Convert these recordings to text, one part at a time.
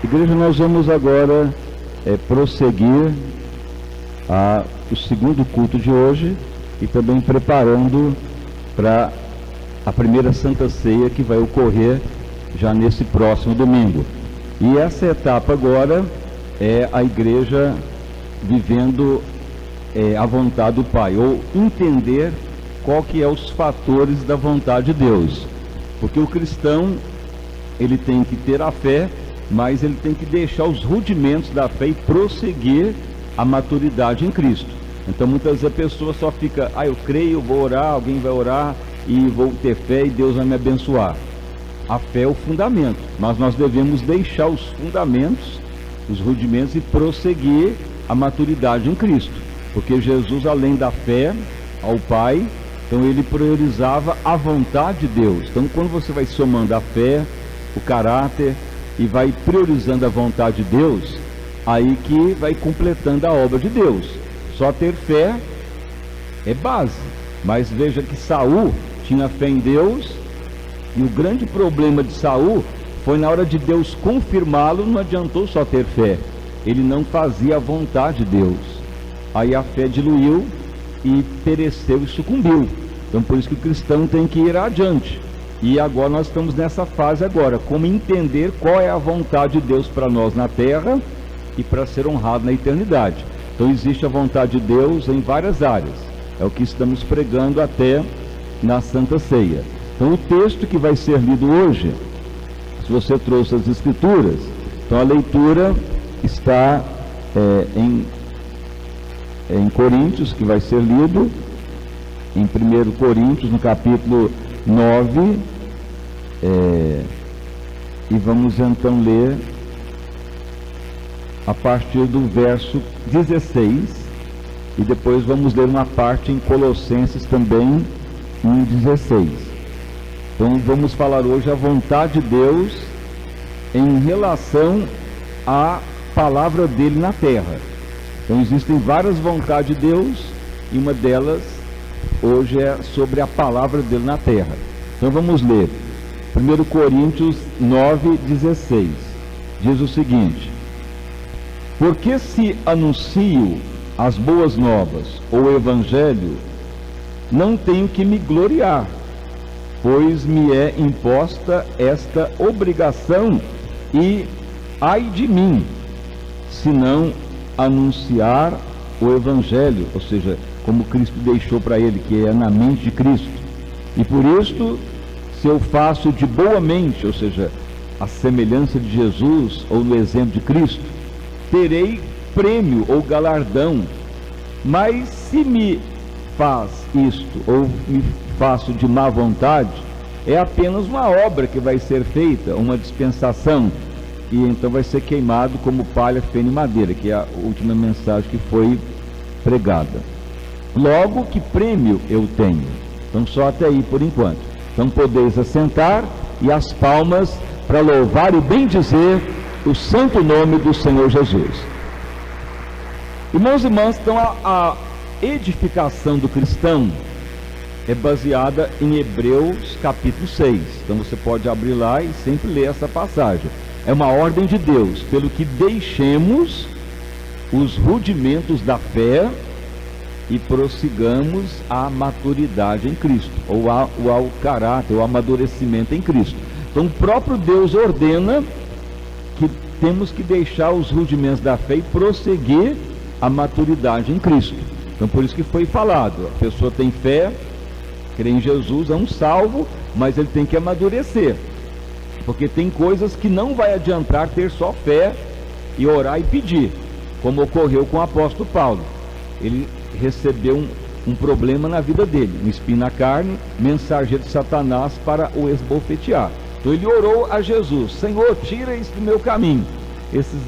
Igreja, nós vamos agora prosseguir o segundo culto de hoje e também preparando para a primeira Santa Ceia que vai ocorrer já nesse próximo domingo. E essa etapa agora é a igreja vivendo a vontade do Pai, ou entender qual que é os fatores da vontade de Deus. Porque o cristão, ele tem que ter a fé, mas ele tem que deixar os rudimentos da fé e prosseguir a maturidade em Cristo. Então muitas vezes a pessoa só fica, eu creio, vou orar, alguém vai orar e vou ter fé e Deus vai me abençoar. A fé é o fundamento, mas nós devemos deixar os fundamentos, os rudimentos e prosseguir a maturidade em Cristo. Porque Jesus, além da fé ao Pai, então ele priorizava a vontade de Deus. Então quando você vai somando a fé, o caráter e vai priorizando a vontade de Deus, aí que vai completando a obra de Deus. Só ter fé é base, mas veja que Saul tinha fé em Deus, e o grande problema de Saul foi na hora de Deus confirmá-lo, não adiantou só ter fé, ele não fazia a vontade de Deus, aí a fé diluiu e pereceu e sucumbiu. Então por isso que o cristão tem que ir adiante. E agora nós estamos nessa fase agora, como entender qual é a vontade de Deus para nós na terra e para ser honrado na eternidade. Então existe a vontade de Deus em várias áreas, é o que estamos pregando até na Santa Ceia. Então o texto que vai ser lido hoje, se você trouxe as escrituras, então a leitura está em Coríntios, que vai ser lido em 1 Coríntios, no capítulo 9, e vamos então ler a partir do verso 16, e depois vamos ler uma parte em Colossenses também, em 16. Então vamos falar hoje a vontade de Deus em relação à palavra dele na terra. Então existem várias vontades de Deus, e uma delas hoje é sobre a palavra dele na terra. Então vamos ler 1 Coríntios 9:16. Diz o seguinte: porque se anuncio as boas novas ou o evangelho, não tenho que me gloriar, pois me é imposta esta obrigação, e ai de mim, se não anunciar o evangelho, ou seja, como Cristo deixou para ele, que é na mente de Cristo. E por isto, se eu faço de boa mente, ou seja, a semelhança de Jesus, ou no exemplo de Cristo, terei prêmio ou galardão. Mas se me faz isto, ou me faço de má vontade, é apenas uma obra que vai ser feita, uma dispensação, e então vai ser queimado como palha, feno e madeira, que é a última mensagem que foi pregada. Logo, que prêmio eu tenho? Então só até aí por enquanto. Então podeis assentar, e as palmas para louvar e bendizer o santo nome do Senhor Jesus. Irmãos e irmãs, então a edificação do cristão é baseada em Hebreus capítulo 6. Então você pode abrir lá e sempre ler essa passagem. É uma ordem de Deus, pelo que deixemos os rudimentos da fé e prossigamos a maturidade em Cristo, ou ao caráter, o amadurecimento em Cristo. Então o próprio Deus ordena que temos que deixar os rudimentos da fé e prosseguir a maturidade em Cristo. Então por isso que foi falado, a pessoa tem fé, crê em Jesus, é um salvo, mas ele tem que amadurecer, porque tem coisas que não vai adiantar ter só fé e orar e pedir, como ocorreu com o apóstolo Paulo. Ele recebeu um problema na vida dele, um espinho na carne, mensageiro de Satanás para o esbofetear. Então ele orou a Jesus: Senhor, tira isso do meu caminho. Esses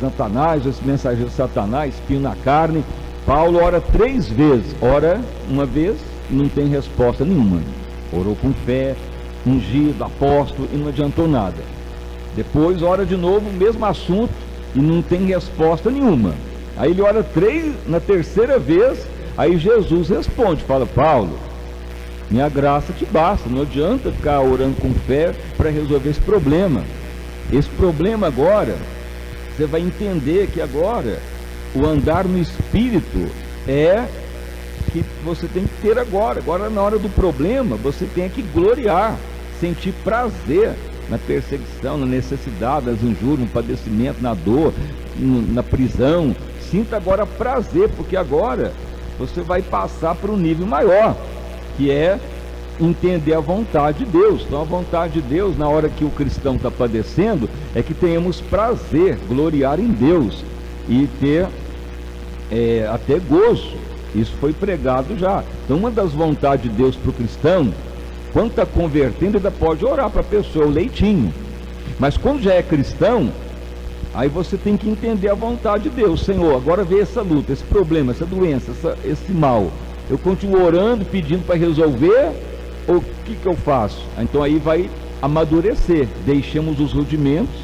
Satanás, esse mensageiro de Satanás, espinho na carne. Paulo ora 3 vezes, ora uma vez e não tem resposta nenhuma. Orou com fé, ungido, apóstolo, e não adiantou nada. Depois ora de novo o mesmo assunto e não tem resposta nenhuma. Aí ele ora na terceira vez, aí Jesus responde, fala: Paulo, minha graça te basta, não adianta ficar orando com fé para resolver esse problema. Esse problema agora, você vai entender que agora o andar no Espírito é que você tem que ter agora. Agora, na hora do problema, você tem que gloriar, sentir prazer na perseguição, na necessidade, nas injúrias, no padecimento, na dor, na prisão. Sinta agora prazer, porque agora você vai passar para um nível maior, que é entender a vontade de Deus. Então, a vontade de Deus, na hora que o cristão está padecendo, é que tenhamos prazer, gloriar em Deus e ter até gozo. Isso foi pregado já. Então, uma das vontades de Deus para o cristão, quando está convertendo, ainda pode orar para a pessoa, o leitinho. Mas quando já é cristão, aí você tem que entender a vontade de Deus. Senhor, agora vê essa luta, esse problema, essa doença, esse mal. Eu continuo orando, pedindo para resolver, ou o que eu faço? Então aí vai amadurecer. Deixemos os rudimentos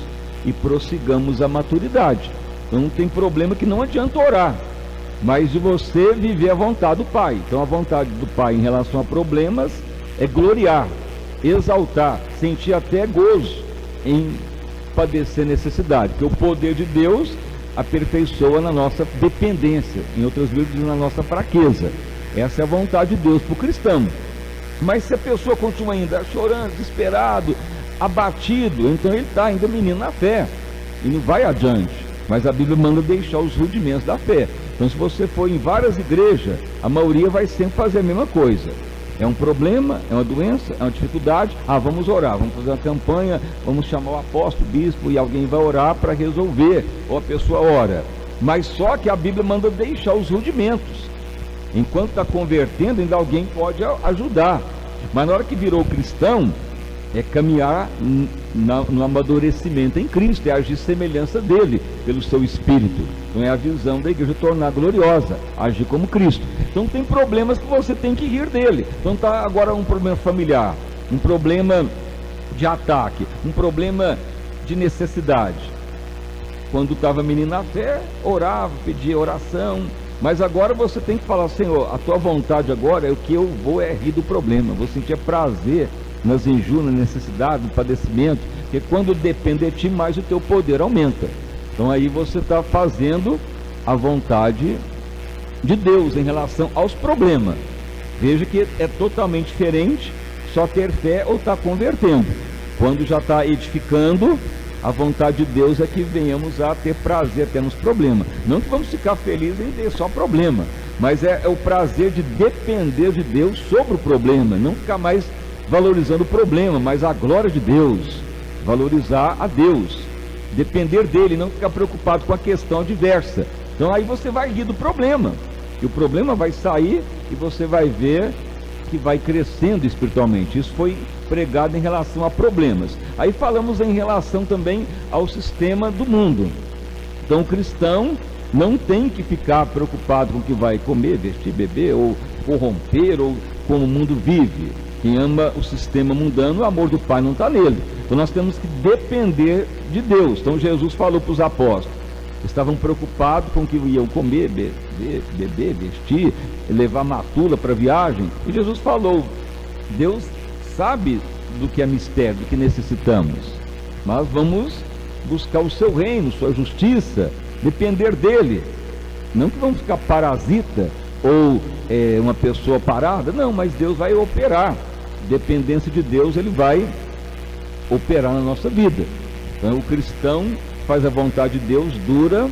e prossigamos a maturidade. Então não tem problema que não adianta orar, mas de você viver a vontade do Pai. Então a vontade do Pai em relação a problemas é gloriar, exaltar, sentir até gozo em padecer necessidade, porque o poder de Deus aperfeiçoa na nossa dependência, em outras vezes na nossa fraqueza. Essa é a vontade de Deus para o cristão. Mas se a pessoa continua ainda chorando, desesperado, abatido, então ele está ainda menino na fé e não vai adiante. Mas a Bíblia manda deixar os rudimentos da fé. Então, se você for em várias igrejas, a maioria vai sempre fazer a mesma coisa. É um problema, é uma doença, é uma dificuldade. Vamos orar, vamos fazer uma campanha, vamos chamar o apóstolo, o bispo, e alguém vai orar para resolver, ou a pessoa ora. Mas só que a Bíblia manda deixar os rudimentos. Enquanto está convertendo, ainda alguém pode ajudar. Mas na hora que virou cristão, é caminhar no amadurecimento em Cristo, é agir semelhança dele, pelo seu Espírito. Então é a visão da igreja tornar gloriosa, agir como Cristo. Então tem problemas que você tem que rir dele. Então está agora um problema familiar, um problema de ataque, um problema de necessidade. Quando estava menino na fé, orava, pedia oração, mas agora você tem que falar: Senhor, a tua vontade agora é o que eu vou rir do problema, vou sentir prazer nas injúrias, na necessidade, no padecimento, porque quando depender de ti, mais o teu poder aumenta. Então aí você está fazendo a vontade de Deus em relação aos problemas. Veja que é totalmente diferente só ter fé ou estar convertendo. Quando já está edificando, a vontade de Deus é que venhamos a ter prazer até nos problemas. Não que vamos ficar felizes em ter só problema, mas é o prazer de depender de Deus sobre o problema, não ficar mais valorizando o problema, mas a glória de Deus, valorizar a Deus, depender dele, não ficar preocupado com a questão adversa. Então aí você vai rir do problema, e o problema vai sair e você vai ver que vai crescendo espiritualmente. Isso foi pregado em relação a problemas. Aí falamos em relação também ao sistema do mundo. Então o cristão não tem que ficar preocupado com o que vai comer, vestir, beber, ou corromper, ou como o mundo vive. Quem ama o sistema mundano, o amor do Pai não está nele. Então nós temos que depender de Deus. Então Jesus falou para os apóstolos, estavam preocupados com o que iam comer, beber, vestir, levar matula para viagem. E Jesus falou: Deus sabe do que é mistério, do que necessitamos, mas vamos buscar o seu reino, sua justiça, depender dele. Não que vamos ficar parasita ou uma pessoa parada, não, mas Deus vai operar. Dependência de Deus, ele vai operar na nossa vida. Então o cristão faz a vontade de Deus, dura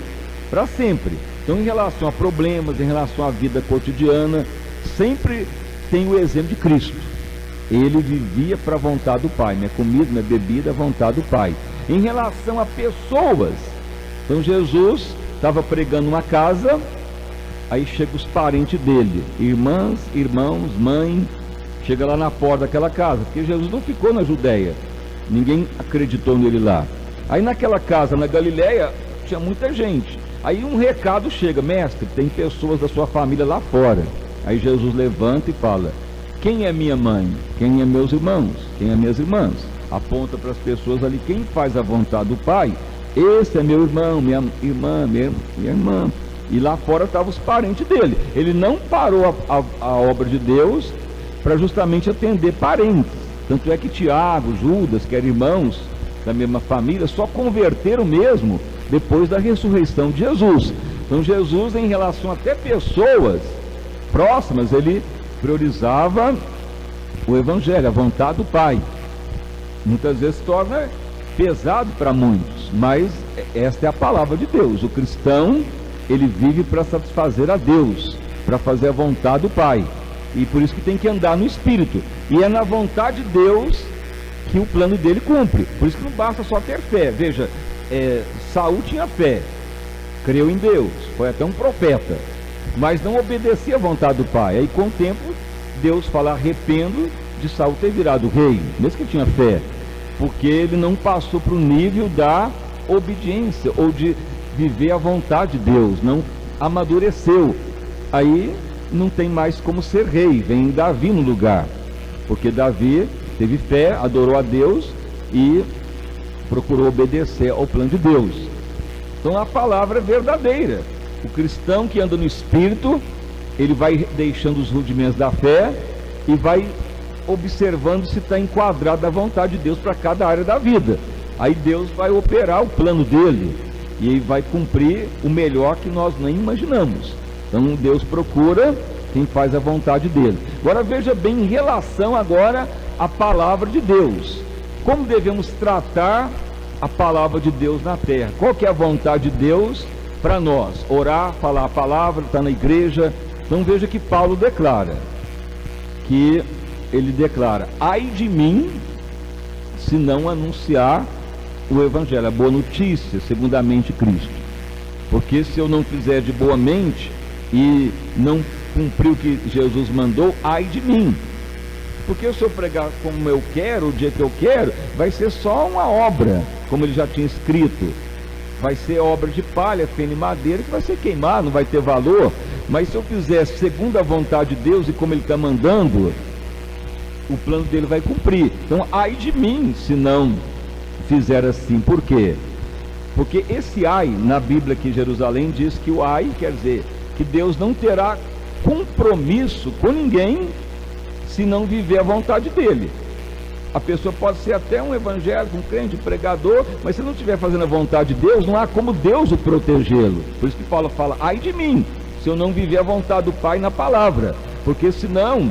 para sempre. Então, em relação a problemas, em relação à vida cotidiana, sempre tem o exemplo de Cristo. Ele vivia para a vontade do Pai, minha comida, minha bebida, a vontade do Pai. Em relação a pessoas, então Jesus estava pregando uma casa, aí chegam os parentes dele, irmãs, irmãos, mãe, chega lá na porta daquela casa, porque Jesus não ficou na Judéia, ninguém acreditou nele lá. Aí naquela casa na Galileia tinha muita gente. Aí um recado chega: mestre, tem pessoas da sua família lá fora. Aí Jesus levanta e fala: quem é minha mãe? Quem é meus irmãos? Quem é minhas irmãs? Aponta para as pessoas ali: quem faz a vontade do Pai, esse é meu irmão, minha irmã, minha irmã. E lá fora estavam os parentes dele. Ele não parou a obra de Deus para justamente atender parentes. Tanto é que Tiago, Judas, que eram irmãos, da mesma família, só converteram mesmo depois da ressurreição de Jesus. Então Jesus, em relação até pessoas próximas, ele priorizava o Evangelho, a vontade do Pai. Muitas vezes torna pesado para muitos, mas esta é a palavra de Deus. O cristão, ele vive para satisfazer a Deus, para fazer a vontade do Pai, e por isso que tem que andar no Espírito, e é na vontade de Deus que o plano dele cumpre. Por isso que não basta só ter fé. Veja, Saul tinha fé, creu em Deus, foi até um profeta, mas não obedecia à vontade do Pai. Aí com o tempo Deus fala: arrependo de Saul ter virado rei, mesmo que tinha fé, porque ele não passou para o nível da obediência, ou de viver a vontade de Deus, não amadureceu. Aí não tem mais como ser rei, vem Davi no lugar, porque Davi teve fé, adorou a Deus e procurou obedecer ao plano de Deus. Então a palavra é verdadeira. O cristão que anda no Espírito, ele vai deixando os rudimentos da fé e vai observando se está enquadrado na vontade de Deus para cada área da vida. Aí Deus vai operar o plano dele e ele vai cumprir o melhor que nós nem imaginamos. Então Deus procura quem faz a vontade dele. Agora veja bem, em relação agora à palavra de Deus, como devemos tratar a palavra de Deus na terra? Qual que é a vontade de Deus para nós? Orar, falar a palavra, estar na igreja. Então veja que Paulo declara, ai de mim se não anunciar o Evangelho, a boa notícia, segundamente Cristo. Porque se eu não fizer de boa mente e não cumprir o que Jesus mandou, ai de mim. Porque se eu pregar como eu quero, o dia que eu quero, vai ser só uma obra, como ele já tinha escrito. Vai ser obra de palha, feno e madeira, que vai ser queimado, não vai ter valor. Mas se eu fizer segundo a vontade de Deus e como ele está mandando, o plano dele vai cumprir. Então, ai de mim se não fizer assim. Por quê? Porque esse ai, na Bíblia aqui em Jerusalém, diz que o ai quer dizer que Deus não terá compromisso com ninguém se não viver a vontade dele. A pessoa pode ser até um evangélico, um crente, um pregador, mas se não estiver fazendo a vontade de Deus, não há como Deus o protegê-lo. Por isso que Paulo fala, ai de mim, se eu não viver a vontade do Pai na palavra, porque senão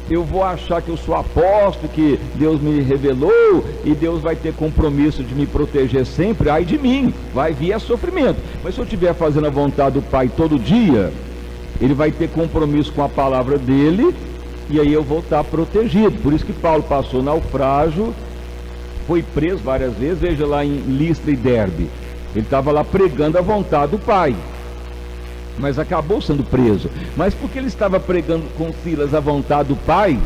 eu vou achar que eu sou apóstolo, que Deus me revelou e Deus vai ter compromisso de me proteger sempre. Ai de mim, vai vir sofrimento. Mas se eu estiver fazendo a vontade do Pai todo dia, ele vai ter compromisso com a palavra dele, e aí eu vou estar protegido. Por isso que Paulo passou naufrágio, foi preso várias vezes. Veja lá em Listra e Derbe, ele estava lá pregando a vontade do Pai, mas acabou sendo preso. Mas porque ele estava pregando com Silas a vontade do Pai,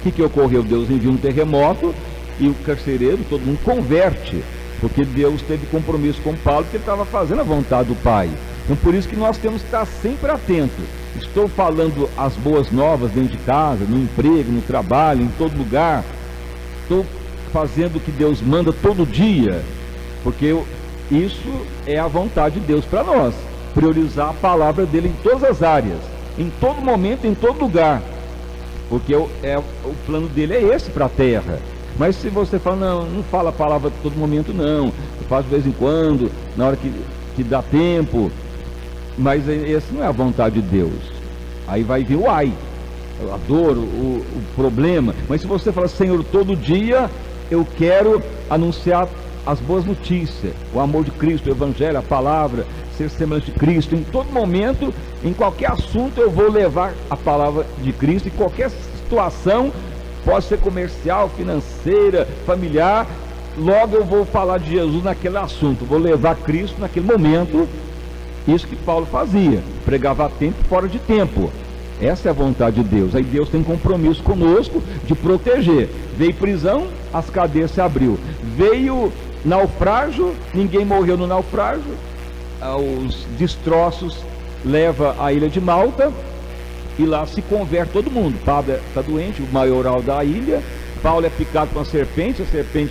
o que ocorreu? Deus enviou um terremoto e o carcereiro, todo mundo converte, porque Deus teve compromisso com Paulo, porque ele estava fazendo a vontade do Pai. Então por isso que nós temos que estar sempre atentos. Estou falando as boas novas dentro de casa, no emprego, no trabalho, em todo lugar. Estou fazendo o que Deus manda todo dia, porque isso é a vontade de Deus para nós. Priorizar a palavra dele em todas as áreas, em todo momento, em todo lugar, porque o plano dele é esse para a terra. Mas se você fala, não fala a palavra todo momento, não, eu faço de vez em quando, na hora que dá tempo, mas essa não é a vontade de Deus. Aí vai vir o ai, a dor, o problema. Mas se você fala, Senhor, todo dia eu quero anunciar as boas notícias, o amor de Cristo, o Evangelho, a palavra, ser semelhante de Cristo, em todo momento, em qualquer assunto eu vou levar a palavra de Cristo, em qualquer situação, pode ser comercial, financeira, familiar, logo eu vou falar de Jesus naquele assunto, vou levar Cristo naquele momento. Isso que Paulo fazia, pregava a tempo e fora de tempo. Essa é a vontade de Deus. Aí Deus tem compromisso conosco de proteger. Veio prisão, as cadeias se abriu. Veio naufrágio, ninguém morreu no naufrágio. Os destroços leva à ilha de Malta e lá se converte todo mundo. Pablo está doente, o maioral da ilha. Paulo é picado com a serpente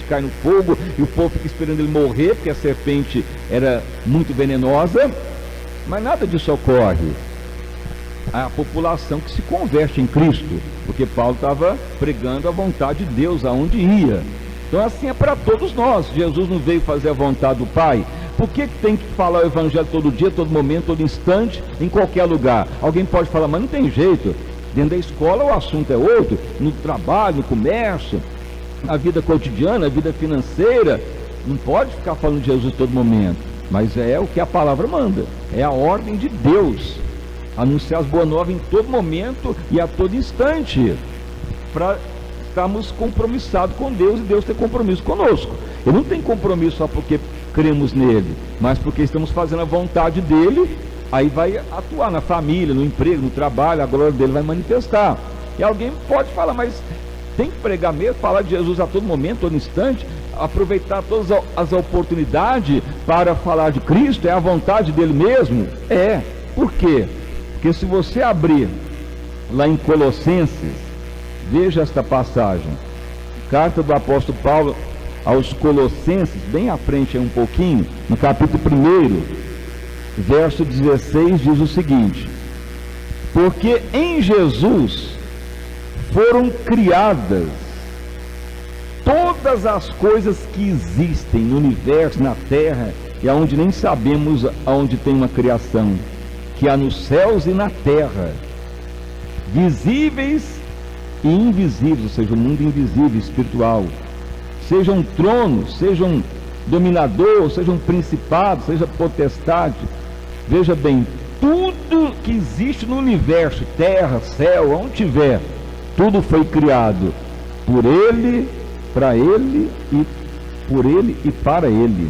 cai no fogo e o povo fica esperando ele morrer, porque a serpente era muito venenosa. Mas nada disso ocorre. A população que se converte em Cristo, porque Paulo estava pregando a vontade de Deus aonde ia. Então assim é para todos nós. Jesus não veio fazer a vontade do Pai. Por que tem que falar o Evangelho todo dia, todo momento, todo instante, em qualquer lugar? Alguém pode falar, mas não tem jeito. Dentro da escola o assunto é outro, no trabalho, no comércio, na vida cotidiana, na vida financeira. Não pode ficar falando de Jesus todo momento. Mas é o que a palavra manda. É a ordem de Deus. Anunciar as boas novas em todo momento e a todo instante. Para estarmos compromissados com Deus e Deus ter compromisso conosco. Ele não tem compromisso só porque cremos nele, mas porque estamos fazendo a vontade dele. Aí vai atuar na família, no emprego, no trabalho, a glória dele vai manifestar. E alguém pode falar, mas tem que pregar mesmo, falar de Jesus a todo momento, todo instante, aproveitar todas as oportunidades para falar de Cristo, é a vontade dele mesmo? É. Por quê? Porque se você abrir lá em Colossenses, veja esta passagem, carta do apóstolo Paulo aos Colossenses, bem à frente um pouquinho, no capítulo 1, verso 16, diz o seguinte: porque em Jesus foram criadas todas as coisas que existem no universo, na terra, e aonde nem sabemos aonde tem uma criação, que há nos céus e na terra, visíveis e invisíveis, ou seja, o mundo invisível, espiritual, sejam tronos, sejam dominador, sejam principados, seja potestade. Veja bem, tudo que existe no universo, terra, céu, onde tiver, tudo foi criado por Ele, para Ele e por Ele e para Ele.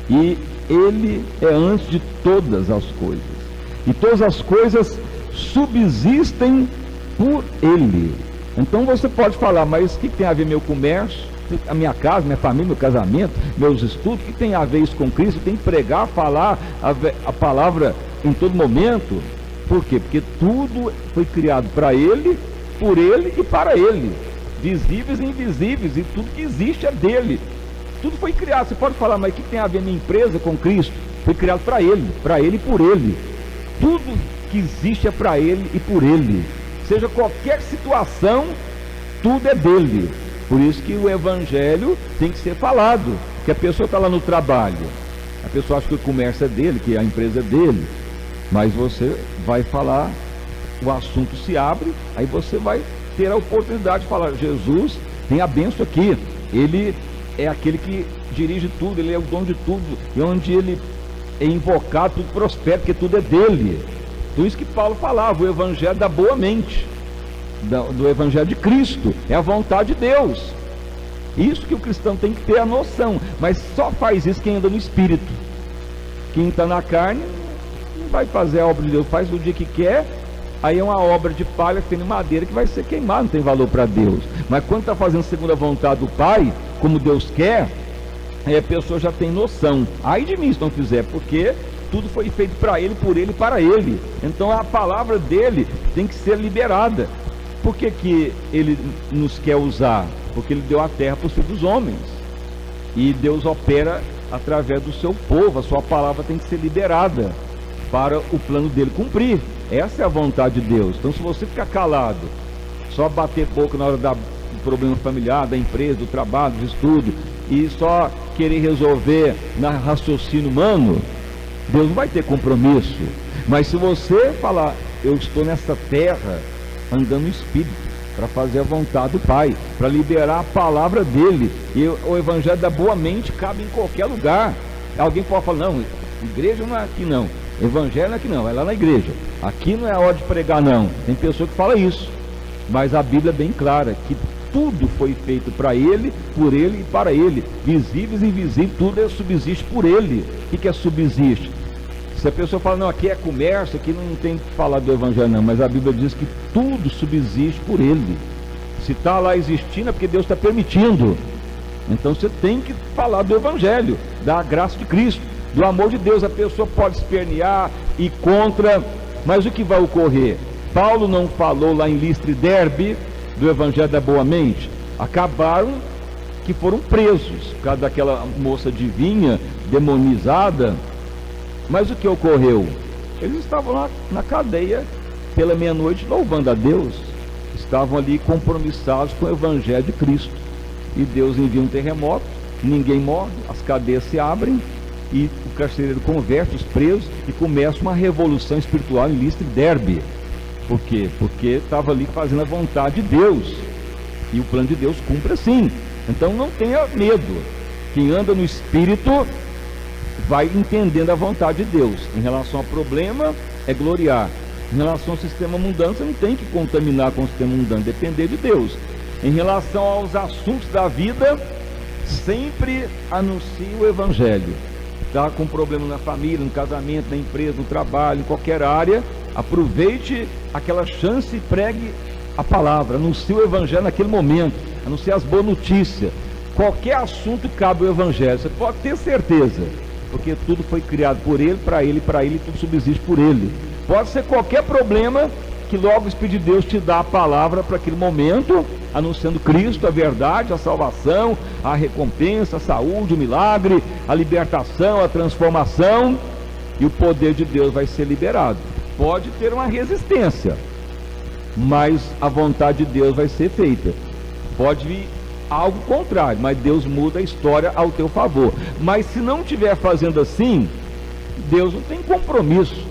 E Ele é antes de todas as coisas. E todas as coisas subsistem por Ele. Então você pode falar, mas o que tem a ver meu comércio, a minha casa, minha família, meu casamento, meus estudos? O que tem a ver isso com Cristo? Tem que pregar, falar a palavra em todo momento. Por quê? Porque tudo foi criado para Ele, por Ele e para Ele. Visíveis e invisíveis, e tudo que existe é dele. Tudo foi criado. Você pode falar, mas o que tem a ver minha empresa com Cristo? Foi criado para Ele e por Ele. Tudo que existe é para Ele e por Ele. Seja qualquer situação, tudo é dele. Por isso que o Evangelho tem que ser falado. Porque a pessoa está lá no trabalho, a pessoa acha que o comércio é dele, que a empresa é dele. Mas você vai falar, o assunto se abre, aí você vai ter a oportunidade de falar, Jesus tem a bênção aqui, Ele é aquele que dirige tudo, Ele é o dono de tudo, e onde Ele é invocado, tudo prospera, porque tudo é dele. Por isso que Paulo falava, o Evangelho da boa mente, do Evangelho de Cristo, é a vontade de Deus. Isso que o cristão tem que ter a noção, mas só faz isso quem anda no Espírito. Quem está na carne não vai fazer a obra de Deus, faz o dia que quer. Aí é uma obra de palha feita em madeira que vai ser queimada, não tem valor para Deus. Mas quando está fazendo segundo a vontade do Pai, como Deus quer, aí a pessoa já tem noção. Ai de mim se não fizer, porque tudo foi feito para Ele, por Ele e para Ele. Então a palavra dele tem que ser liberada. Por que que Ele nos quer usar? Porque Ele deu a terra para os filhos dos homens. E Deus opera através do seu povo. A sua palavra tem que ser liberada para o plano dele cumprir. Essa é a vontade de Deus. Então se você ficar calado, só bater pouco na hora do problema familiar, da empresa, do trabalho, do estudo, e só querer resolver na raciocínio humano, Deus não vai ter compromisso. Mas se você falar, eu estou nessa terra andando no Espírito, para fazer a vontade do Pai, para liberar a palavra dele, e o Evangelho da boa mente cabe em qualquer lugar. Alguém pode falar, não, igreja não é aqui não, Evangelho não é aqui não, é lá na igreja, aqui não é a hora de pregar não. Tem pessoa que fala isso, mas a Bíblia é bem clara, que tudo foi feito para Ele, por Ele e para Ele, visíveis e invisíveis, tudo subsiste por Ele. O que é subsiste? Se a pessoa fala, não, aqui é comércio, aqui não tem que falar do Evangelho não, mas a Bíblia diz que tudo subsiste por Ele. Se está lá existindo é porque Deus está permitindo. Então você tem que falar do Evangelho, da graça de Cristo, do amor de Deus. A pessoa pode espernear e contra, mas o que vai ocorrer? Paulo não falou lá em Listra e Derbe do Evangelho da boa mente? Acabaram que foram presos por causa daquela moça divinha, demonizada. Mas o que ocorreu? Eles estavam lá na cadeia pela meia-noite louvando a Deus, estavam ali compromissados com o Evangelho de Cristo. e Deus envia um terremoto, ninguém morre, as cadeias se abrem, e o carcereiro converte os presos e começa uma revolução espiritual em Listra e Derbe. Por quê? Porque estava ali fazendo a vontade de Deus, e o plano de Deus cumpre assim. Então não tenha medo. Quem anda no Espírito vai entendendo a vontade de Deus. Em relação ao problema, é gloriar. Em relação ao sistema mundano, você não tem que contaminar com o sistema mundano, depender de Deus. Em relação aos assuntos da vida, sempre anuncie o Evangelho. Está com problema na família, no casamento, na empresa, no trabalho, em qualquer área, aproveite aquela chance e pregue a palavra, anuncie o Evangelho naquele momento, anuncie as boas notícias. Qualquer assunto cabe o Evangelho, você pode ter certeza, porque tudo foi criado por Ele, tudo subsiste por Ele. Pode ser qualquer problema, que logo o Espírito de Deus te dá a palavra para aquele momento, anunciando Cristo, a verdade, a salvação, a recompensa, a saúde, o milagre, a libertação, a transformação, e o poder de Deus vai ser liberado. Pode ter uma resistência, mas a vontade de Deus vai ser feita. Pode vir algo contrário, mas Deus muda a história ao teu favor. Mas se não estiver fazendo assim, Deus não tem compromisso.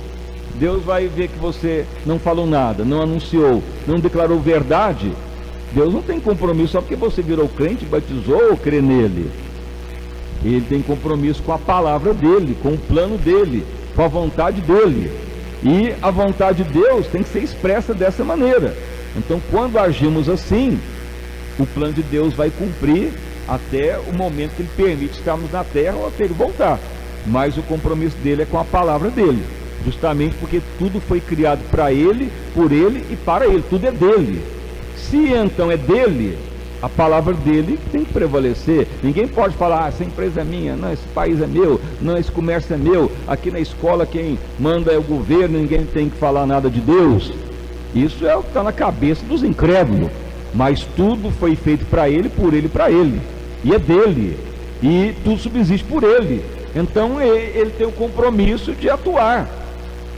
Deus vai ver que você não falou nada, não anunciou, não declarou verdade. Deus não tem compromisso só porque você virou crente, batizou ou crê nele. Ele tem compromisso com a palavra dele, com o plano dele, com a vontade dele. E a vontade de Deus tem que ser expressa dessa maneira. Então, quando agimos assim, o plano de Deus vai cumprir até o momento que Ele permite estarmos na terra ou até Ele voltar. Mas o compromisso dele é com a palavra dele, justamente porque tudo foi criado para Ele, por Ele e para Ele, tudo é dele. Se então é dele, a palavra dele tem que prevalecer. Ninguém pode falar, essa empresa é minha, não, esse país é meu, não, esse comércio é meu, aqui na escola quem manda é o governo, ninguém tem que falar nada de Deus. Isso é o que está na cabeça dos incrédulos. Mas tudo foi feito para Ele, por Ele e para Ele, e é dele, e tudo subsiste por Ele. Então ele tem o compromisso de atuar.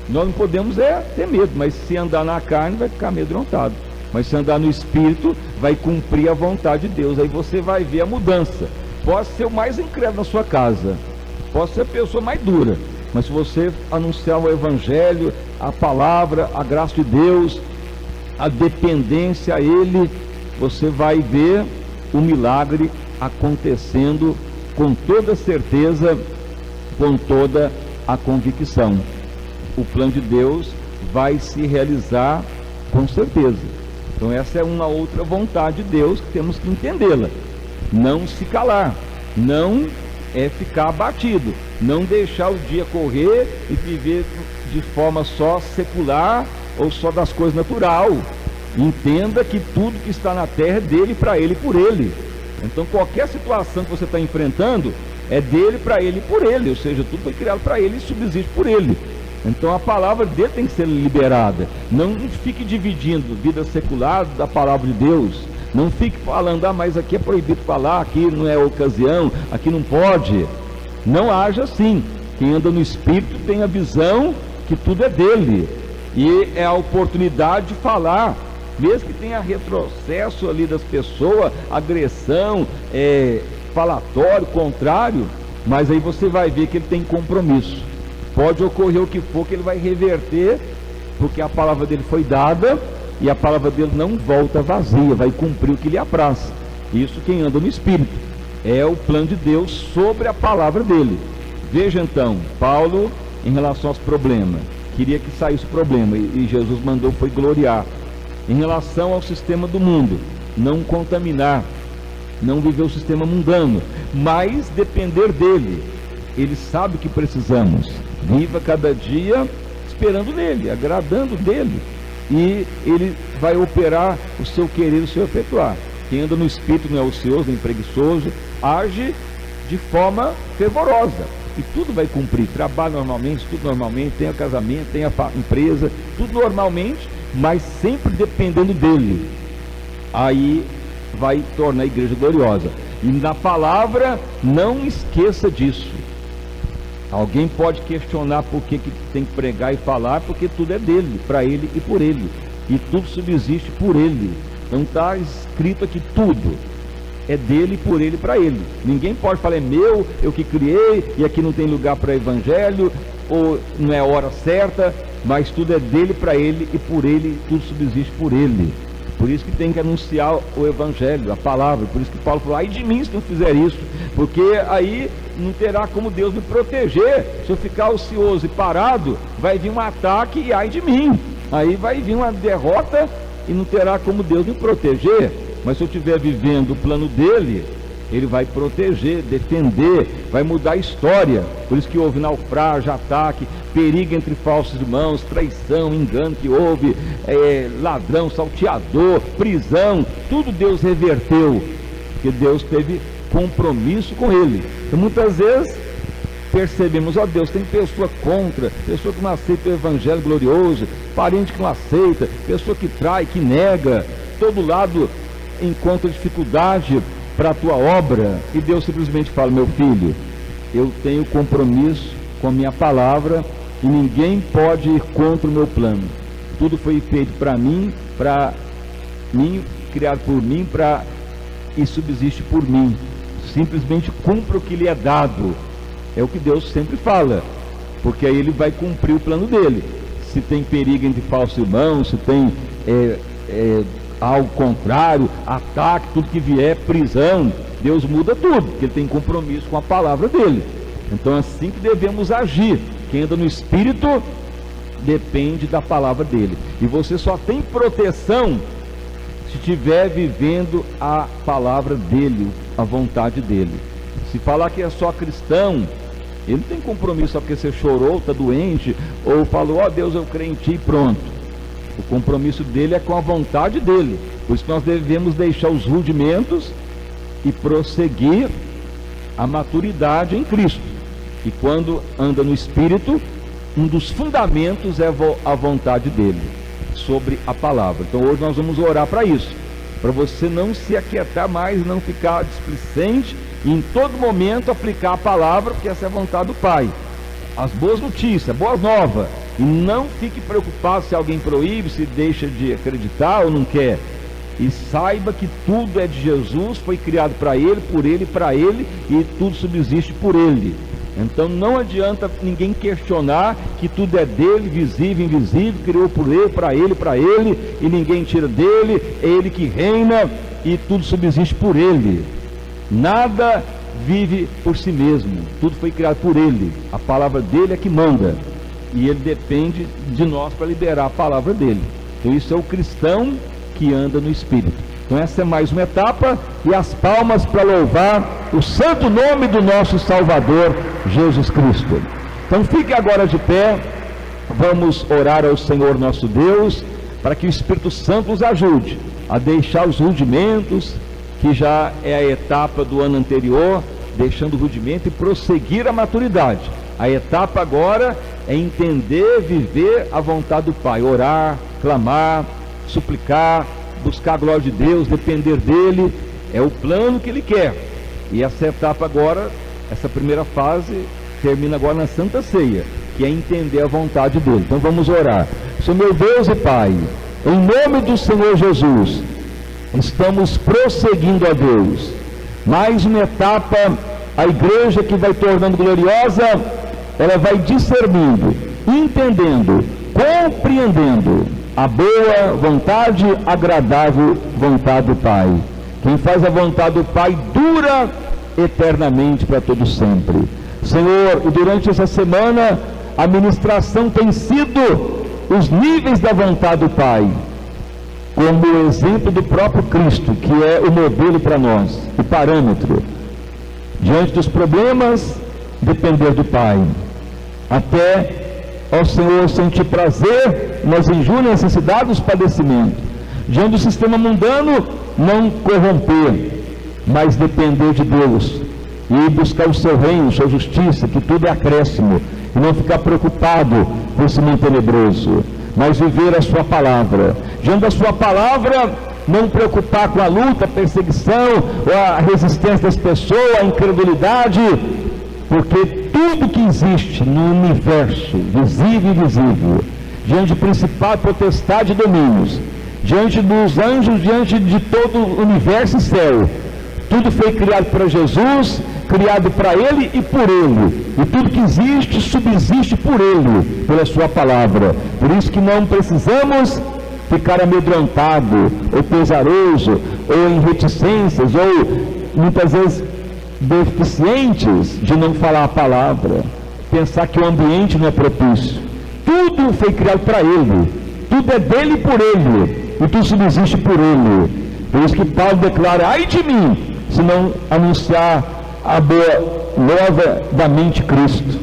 Nós não podemos ter medo, mas se andar na carne vai ficar amedrontado. Mas se andar no Espírito, vai cumprir a vontade de Deus. Aí você vai ver a mudança. Pode ser o mais incrédulo na sua casa, pode ser a pessoa mais dura, mas se você anunciar o Evangelho, a palavra, a graça de Deus, a dependência a Ele, você vai ver o milagre acontecendo com toda certeza, com toda a convicção. O plano de Deus vai se realizar com certeza. Então essa é uma outra vontade de Deus que temos que entendê-la. Não se calar, não ficar abatido, não deixar o dia correr e viver de forma só secular ou só das coisas natural. Entenda que tudo que está na terra é dele, para ele e por ele. Então qualquer situação que você está enfrentando é dele, para ele e por ele, ou seja, tudo foi criado para ele e subsiste por ele. Então a palavra dele tem que ser liberada. Não fique dividindo vida secular da palavra de Deus. Não fique falando, mas aqui é proibido falar, aqui não é ocasião, aqui não pode. Não haja assim. Quem anda no Espírito tem a visão que tudo é dele, e é a oportunidade de falar, mesmo que tenha retrocesso ali das pessoas, agressão, falatório, contrário, mas aí você vai ver que ele tem compromisso. Pode ocorrer o que for, que ele vai reverter, porque a palavra dele foi dada, e a palavra dele não volta vazia, vai cumprir o que lhe apraz. Isso quem anda no Espírito, é o plano de Deus sobre a palavra dele. Veja então, Paulo, em relação aos problemas, queria que saísse o problema, e Jesus mandou foi gloriar. Em relação ao sistema do mundo, não contaminar, não viver o sistema mundano, mas depender dele. Ele sabe o que precisamos. Viva cada dia esperando nele, agradando dele, e ele vai operar o seu querer, o seu efetuar. Quem anda no Espírito não é ocioso nem preguiçoso, age de forma fervorosa, e tudo vai cumprir. Trabalha normalmente, tudo normalmente, tem o casamento, tem a empresa, tudo normalmente, mas sempre dependendo dele. Aí vai tornar a igreja gloriosa. E na palavra, não esqueça disso. Alguém pode questionar por que tem que pregar e falar, porque tudo é dele, para ele e por ele, e tudo subsiste por ele. Então está escrito aqui tudo. é dele, por ele e para ele. Ninguém pode falar, é meu, eu que criei, e aqui não tem lugar para evangelho, ou não é a hora certa, mas tudo é dele, para ele e por ele, tudo subsiste por ele. Por isso que tem que anunciar o evangelho, a palavra. Por isso que Paulo falou, ai de mim se não fizer isso, porque aí não terá como Deus me proteger. Se eu ficar ocioso e parado, vai vir um ataque e ai de mim. Aí vai vir uma derrota e não terá como Deus me proteger. Mas se eu estiver vivendo o plano dele, ele vai proteger, defender, vai mudar a história. Por isso que houve naufrágio, ataque, perigo entre falsos irmãos, traição, engano que houve, ladrão, salteador, prisão, tudo Deus reverteu, porque Deus teve compromisso com ele. E muitas vezes percebemos, ó Deus, tem pessoa contra, pessoa que não aceita o evangelho glorioso, parente que não aceita, pessoa que trai, que nega, todo lado encontra dificuldade para a tua obra, e Deus simplesmente fala, meu filho, eu tenho compromisso com a minha palavra, e ninguém pode ir contra o meu plano. Tudo foi feito para mim, criado por mim, e subsiste por mim. Simplesmente cumpra o que lhe é dado. É o que Deus sempre fala, porque aí ele vai cumprir o plano dele. Se tem perigo entre falsos irmãos, se tem algo contrário, ataque, tudo que vier, prisão, Deus muda tudo, porque ele tem compromisso com a palavra dele. Então assim que devemos agir. Quem anda no Espírito depende da palavra dele, e você só tem proteção se estiver vivendo a palavra dele, a vontade dele. Se falar que é só cristão, ele não tem compromisso só porque você chorou, está doente, ou falou, ó Deus, eu creio em ti e pronto. O compromisso dele é com a vontade dele. Por isso que nós devemos deixar os rudimentos e prosseguir a maturidade em Cristo. E quando anda no Espírito, um dos fundamentos é a vontade dele, sobre a palavra. Então hoje nós vamos orar para isso, para você não se aquietar mais, não ficar displicente, e em todo momento aplicar a palavra, porque essa é a vontade do Pai. As boas notícias, boas novas, e não fique preocupado se alguém proíbe, se deixa de acreditar ou não quer. E saiba que tudo é de Jesus, foi criado para ele, por ele, para ele, e tudo subsiste por ele. Então não adianta ninguém questionar que tudo é dele, visível, invisível, criou por ele, para ele, e ninguém tira dele, é ele que reina, e tudo subsiste por ele. Nada vive por si mesmo, tudo foi criado por ele, a palavra dele é que manda, e ele depende de nós para liberar a palavra dele. Então isso é o cristão que anda no Espírito. Então essa é mais uma etapa, e as palmas para louvar o santo nome do nosso Salvador, Jesus Cristo. Então fique agora de pé, vamos orar ao Senhor nosso Deus, para que o Espírito Santo nos ajude a deixar os rudimentos, que já é a etapa do ano anterior, deixando o rudimento e prosseguir a maturidade. A etapa agora é entender, viver a vontade do Pai, orar, clamar, suplicar, buscar a glória de Deus, depender dele, é o plano que ele quer. E essa etapa agora, essa primeira fase, termina agora na Santa Ceia, que é entender a vontade dele. Então vamos orar. Senhor meu Deus e Pai, em nome do Senhor Jesus, estamos prosseguindo a Deus, mais uma etapa, a igreja que vai tornando gloriosa, ela vai discernindo, entendendo, compreendendo a boa vontade, agradável vontade do Pai. Quem faz a vontade do Pai dura eternamente para todo sempre. Senhor, e durante essa semana a ministração tem sido os níveis da vontade do Pai, como o exemplo do próprio Cristo, que é o modelo para nós, o parâmetro. Diante dos problemas, depender do Pai, até ao Senhor sentir prazer nas injúrias, necessidades, nos padecimentos. Diante do sistema mundano, não corromper, mas depender de Deus e buscar o seu reino, sua justiça, que tudo é acréscimo, e não ficar preocupado com esse mundo tenebroso, mas viver a sua palavra. Diante da sua palavra, não preocupar com a luta, a perseguição, ou a resistência das pessoas, a incredulidade, porque tudo que existe no universo, visível e invisível, diante de principado, potestade e domínios, diante dos anjos, diante de todo o universo e céu, Tudo foi criado para Jesus, criado para Ele e por Ele. E tudo que existe, subsiste por Ele, pela Sua palavra. Por isso que não precisamos ficar amedrontado, ou pesaroso, ou em reticências, ou muitas vezes deficientes de não falar a palavra, pensar que o ambiente não é propício. Tudo foi criado para Ele, tudo é dele e por Ele, e tudo subsiste por Ele. Por isso que Paulo declara: ai de mim, se não anunciar a boa nova da mente Cristo,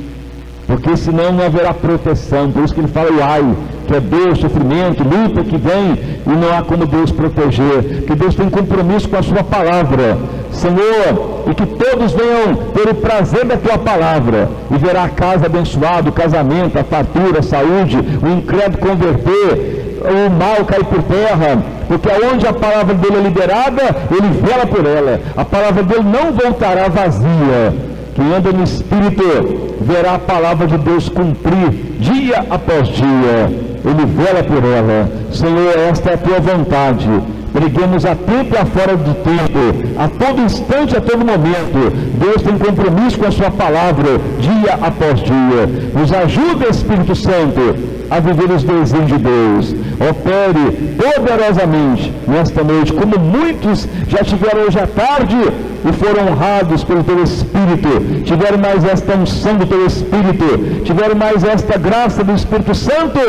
porque senão não haverá proteção. Por isso que ele fala o ai, que é dor, sofrimento, luta que vem, e não há como Deus proteger, que Deus tem compromisso com a sua palavra. Senhor, e que todos venham ter o prazer da tua palavra, e verá a casa abençoada, o casamento, a fartura, a saúde, o incrédulo converter, o mal cair por terra, porque aonde a palavra dele é liberada, ele vela por ela. A palavra dele não voltará vazia. Quem anda no Espírito verá a palavra de Deus cumprir dia após dia. Ele vela por ela. Senhor, esta é a tua vontade. Preguemos a tempo e a fora de tempo, a todo instante, a todo momento. Deus tem compromisso com a sua palavra, dia após dia. Nos ajuda, Espírito Santo, a viver os desígnios de Deus. Opere poderosamente nesta noite, como muitos já tiveram hoje à tarde e foram honrados pelo teu Espírito, tiveram mais esta unção do teu Espírito, tiveram mais esta graça do Espírito Santo,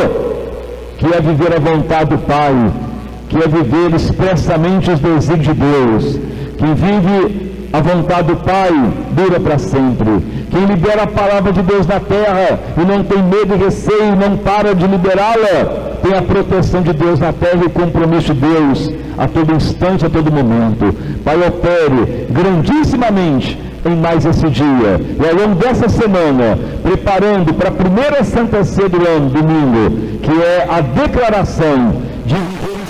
que é viver a vontade do Pai, que é viver expressamente os desígnios de Deus. Quem vive a vontade do Pai dura para sempre. Quem libera a palavra de Deus na terra e não tem medo e receio, não para de liberá-la, tem a proteção de Deus na terra e o compromisso de Deus a todo instante, a todo momento. Pai, opere grandissimamente em mais esse dia, e ao longo dessa semana, preparando para a primeira Santa Ceia do ano, domingo, que é a declaração de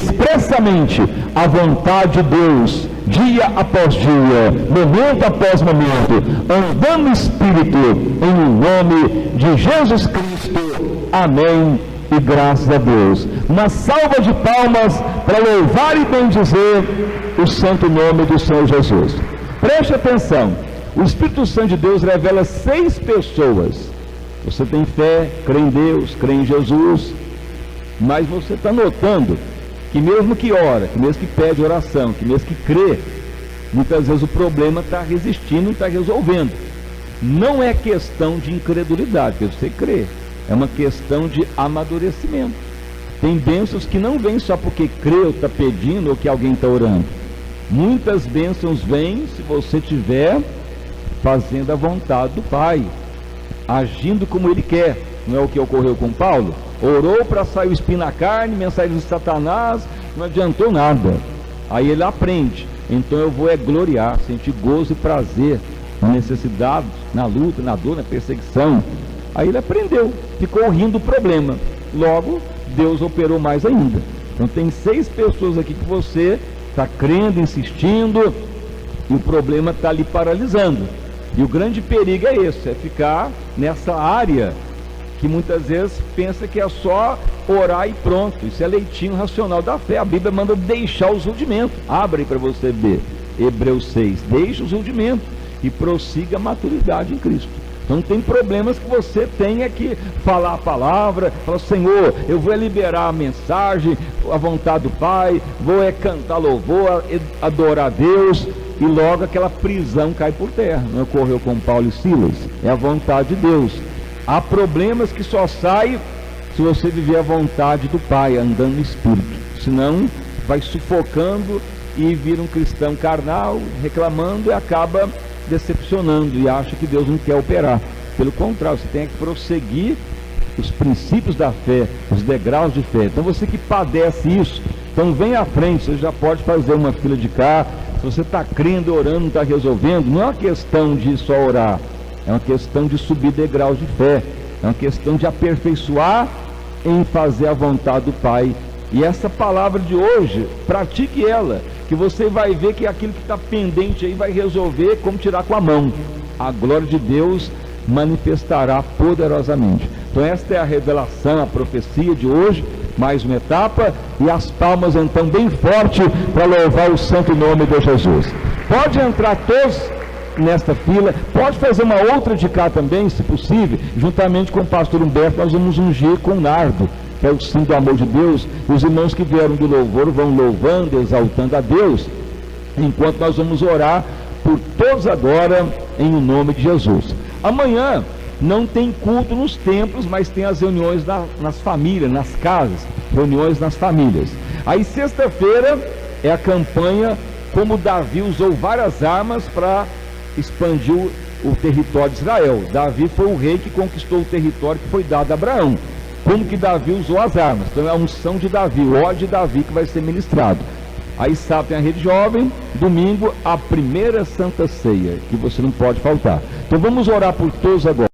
expressamente a vontade de Deus, dia após dia, momento após momento, andando no Espírito, em nome de Jesus Cristo. Amém e graças a Deus. Uma salva de palmas para louvar e bendizer o santo nome do Senhor Jesus. Preste atenção, o Espírito Santo de Deus revela 6 pessoas. Você tem fé, crê em Deus, crê em Jesus, mas você está notando que mesmo que ora, que mesmo que pede oração, que mesmo que crê, muitas vezes o problema está resistindo, não está resolvendo. Não é questão de incredulidade, porque você crê, é uma questão de amadurecimento. Tem bênçãos que não vêm só porque crê ou está pedindo ou que alguém está orando. Muitas bênçãos vêm se você estiver fazendo a vontade do Pai, agindo como Ele quer. Não é o que ocorreu com Paulo? Orou para sair o espinho na carne, mensagem de Satanás, não adiantou nada. Aí ele aprende. Então eu vou gloriar, sentir gozo e prazer na necessidade, na luta, na dor, na perseguição. Aí ele aprendeu, ficou rindo do problema. Logo, Deus operou mais ainda. Então tem 6 pessoas aqui que você está crendo, insistindo, e o problema está ali paralisando. E o grande perigo é esse, é ficar nessa área que muitas vezes pensa que é só orar e pronto. Isso é leitinho racional da fé. A Bíblia manda deixar os rudimentos. Abre aí para você ver, Hebreus 6, deixa os rudimentos e prossiga a maturidade em Cristo. Então tem problemas que você tenha que falar a palavra, falar: Senhor, eu vou liberar a mensagem, a vontade do Pai, vou cantar louvor, adorar a Deus, e logo aquela prisão cai por terra. Não ocorreu com Paulo e Silas? É a vontade de Deus. Há problemas que só saem se você viver a vontade do Pai, andando no Espírito. Senão, vai sufocando e vira um cristão carnal, reclamando, e acaba decepcionando e acha que Deus não quer operar. Pelo contrário, você tem que prosseguir os princípios da fé, os degraus de fé. Então você que padece isso, então vem à frente, você já pode fazer uma fila de cá. Se você está crendo, orando, não está resolvendo, não é uma questão de só orar, é uma questão de subir degraus de fé, é uma questão de aperfeiçoar em fazer a vontade do Pai. E essa palavra de hoje, pratique ela, que você vai ver que aquilo que está pendente aí vai resolver como tirar com a mão. A glória de Deus manifestará poderosamente. Então esta é a revelação, a profecia de hoje, mais uma etapa, e as palmas então bem forte para louvar o santo nome de Jesus. Pode entrar todos nesta fila, pode fazer uma outra de cá também, se possível. Juntamente com o pastor Humberto, nós vamos ungir com nardo, que é o símbolo do amor de Deus. Os irmãos que vieram do louvor vão louvando, exaltando a Deus, enquanto nós vamos orar por todos agora, em nome de Jesus. Amanhã não tem culto nos templos, mas tem as reuniões nas famílias, nas casas, reuniões nas famílias. Aí sexta-feira é a campanha como Davi usou várias armas para expandir o território de Israel. Davi foi o rei que conquistou o território que foi dado a Abraão. Como que Davi usou as armas? Então é a unção de Davi, o óleo de Davi que vai ser ministrado. Aí sábado tem a rede jovem, domingo a primeira Santa Ceia, que você não pode faltar. Então vamos orar por todos agora.